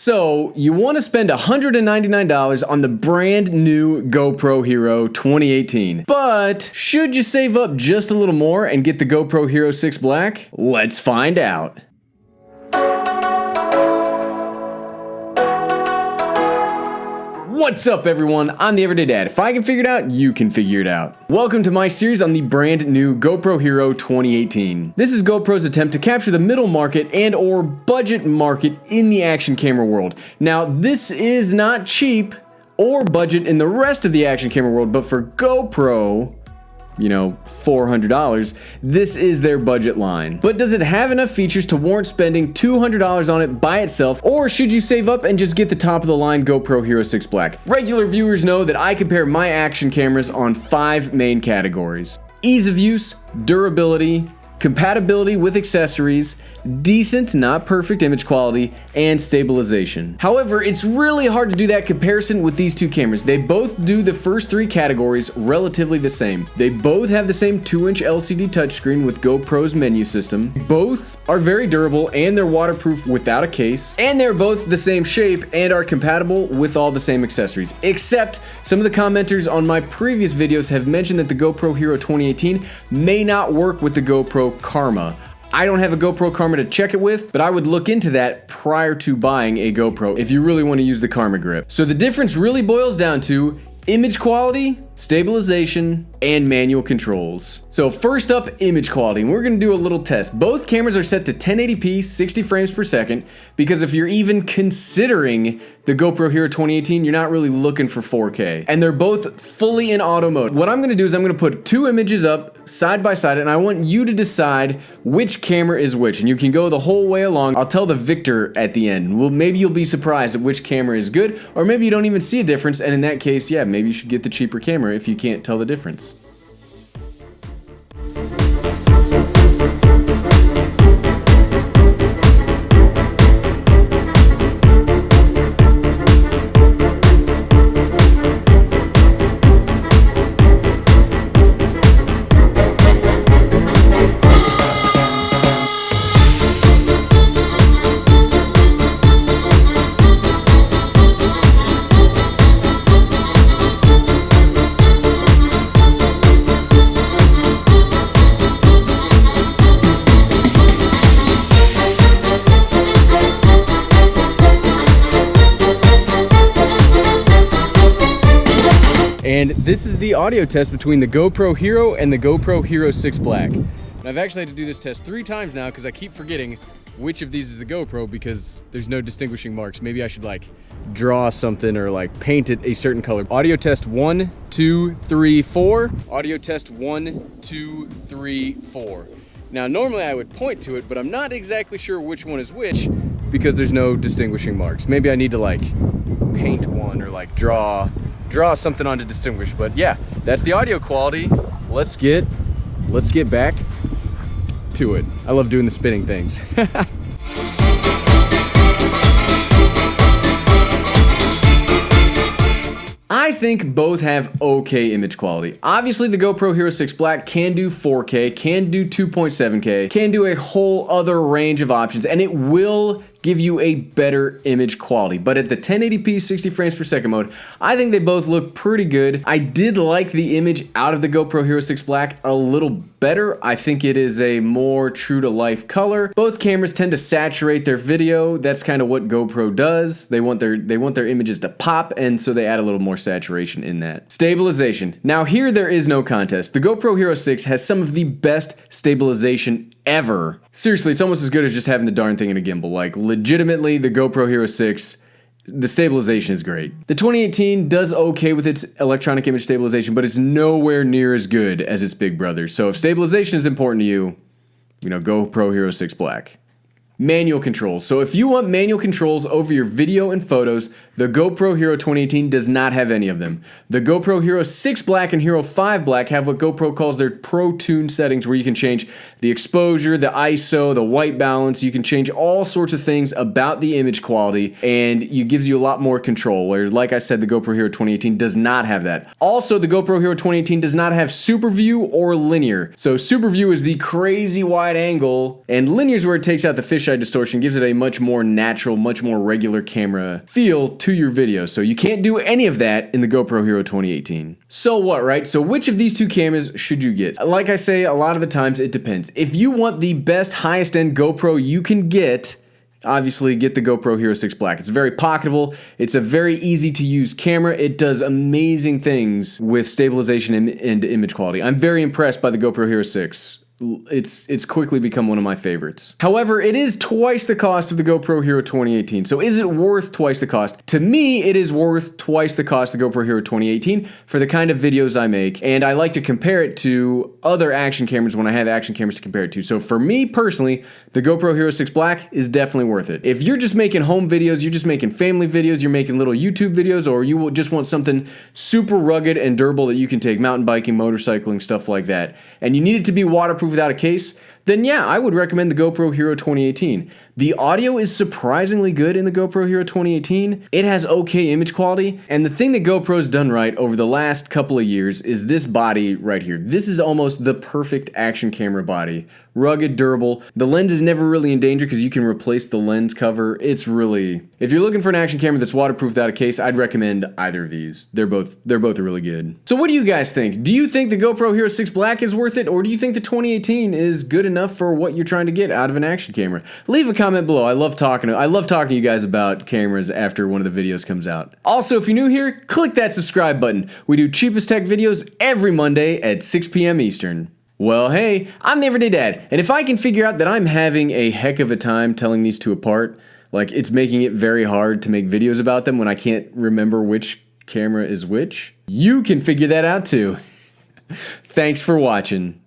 So you want to spend $199 on the brand new GoPro Hero 2018. But should you save up just a little more and get the GoPro Hero 6 Black? Let's find out. What's up everyone, I'm the Everyday Dad. If I can figure it out, you can figure it out. Welcome to my series on the brand new GoPro Hero 2018. This is GoPro's attempt to capture the middle market and or budget market in the action camera world. Now this is not cheap or budget in the rest of the action camera world, but for GoPro, you know, $400, this is their budget line. But does it have enough features to warrant spending $200 on it by itself, or should you save up and just get the top of the line GoPro Hero 6 Black? Regular viewers know that I compare my action cameras on 5 main categories: ease of use, durability, compatibility with accessories, decent, not perfect image quality, and stabilization. However, it's really hard to do that comparison with these two cameras. They both do the first 3 categories relatively the same. They both have the same 2-inch LCD touchscreen with GoPro's menu system. Both are very durable and they're waterproof without a case. And they're both the same shape and are compatible with all the same accessories. Except some of the commenters on my previous videos have mentioned that the GoPro Hero 2018 may not work with the GoPro Karma. I don't have a GoPro Karma to check it with, but I would look into that prior to buying a GoPro if you really want to use the Karma grip. So the difference really boils down to image quality, stabilization, and manual controls. So first up, image quality, and we're gonna do a little test. Both cameras are set to 1080p, 60 frames per second, because if you're even considering the GoPro Hero 2018, you're not really looking for 4K. And they're both fully in auto mode. What I'm gonna do is I'm gonna put 2 images up side by side, and I want you to decide which camera is which, and you can go the whole way along. I'll tell the victor at the end. Well, maybe you'll be surprised at which camera is good, or maybe you don't even see a difference, and in that case, yeah, maybe you should get the cheaper camera if you can't tell the difference. And this is the audio test between the GoPro Hero and the GoPro Hero 6 Black. And I've actually had to do this test 3 times now because I keep forgetting which of these is the GoPro because there's no distinguishing marks. Maybe I should like draw something or like paint it a certain color. Audio test 1, 2, 3, 4. Audio test 1, 2, 3, 4. Now normally I would point to it, but I'm not exactly sure which one is which because there's no distinguishing marks. Maybe I need to like paint one or like draw something on to distinguish. But yeah, that's the audio quality. Let's get back to it. I love doing the spinning things. I think both have okay image quality. Obviously the GoPro Hero 6 Black can do 4K, can do 2.7K, can do a whole other range of options, and it will give you a better image quality. But at the 1080p 60 frames per second mode, I think they both look pretty good. I did like the image out of the GoPro Hero 6 Black a little better. I think it is a more true to life color. Both cameras tend to saturate their video. That's kind of what GoPro does. They want their images to pop, and so they add a little more saturation in that. Stabilization. Now here there is no contest. The GoPro Hero 6 has some of the best stabilization ever. Seriously, it's almost as good as just having the darn thing in a gimbal. Like, legitimately, the GoPro Hero 6, the stabilization is great. The 2018 does okay with its electronic image stabilization, but it's nowhere near as good as its big brother. So if stabilization is important to you, you know, GoPro Hero 6 Black. Manual controls. So if you want manual controls over your video and photos, the GoPro Hero 2018 does not have any of them. The GoPro Hero 6 Black and Hero 5 Black have what GoPro calls their Pro Tune settings, where you can change the exposure, the ISO, the white balance. You can change all sorts of things about the image quality, and it gives you a lot more control, where, like I said, the GoPro Hero 2018 does not have that. Also, the GoPro Hero 2018 does not have Super View or Linear. So Super View is the crazy wide angle, and Linear is where it takes out the fisheye fisheye distortion gives it a much more natural, much more regular camera feel to your video. So you can't do any of that in the GoPro Hero 2018. So what, right? So which of these two cameras should you get? Like I say, a lot of the times it depends. If you want the best, highest end GoPro you can get, obviously get the GoPro Hero 6 Black. It's very pocketable. It's a very easy to use camera. It does amazing things with stabilization and image quality. I'm very impressed by the GoPro Hero 6. It's quickly become one of my favorites. However, it is twice the cost of the GoPro Hero 2018. So is it worth twice the cost? To me, it is worth twice the cost of the GoPro Hero 2018 for the kind of videos I make, and I like to compare it to other action cameras when I have action cameras to compare it to. So for me personally, the GoPro Hero 6 Black is definitely worth it. If you're just making home videos, you're just making family videos, you're making little YouTube videos, or you just want something super rugged and durable that you can take mountain biking, motorcycling, stuff like that, and you need it to be waterproof without a case, then yeah, I would recommend the GoPro Hero 2018. The audio is surprisingly good in the GoPro Hero 2018. It has okay image quality, and the thing that GoPro's done right over the last couple of years is this body right here. This is almost the perfect action camera body. Rugged, durable. The lens is never really in danger because you can replace the lens cover. It's really... If you're looking for an action camera that's waterproof without a case, I'd recommend either of these. They're both really good. So what do you guys think? Do you think the GoPro Hero 6 Black is worth it, or do you think the 2018 is good enough for what you're trying to get out of an action camera? Leave a comment below. I love talking to you guys about cameras after one of the videos comes out. Also, if you're new here, click that subscribe button. We do cheapest tech videos every Monday at 6 p.m. Eastern. Well, hey, I'm the Everyday Dad, and if I can figure out that I'm having a heck of a time telling these two apart, like it's making it very hard to make videos about them when I can't remember which camera is which, you can figure that out too. Thanks for watching.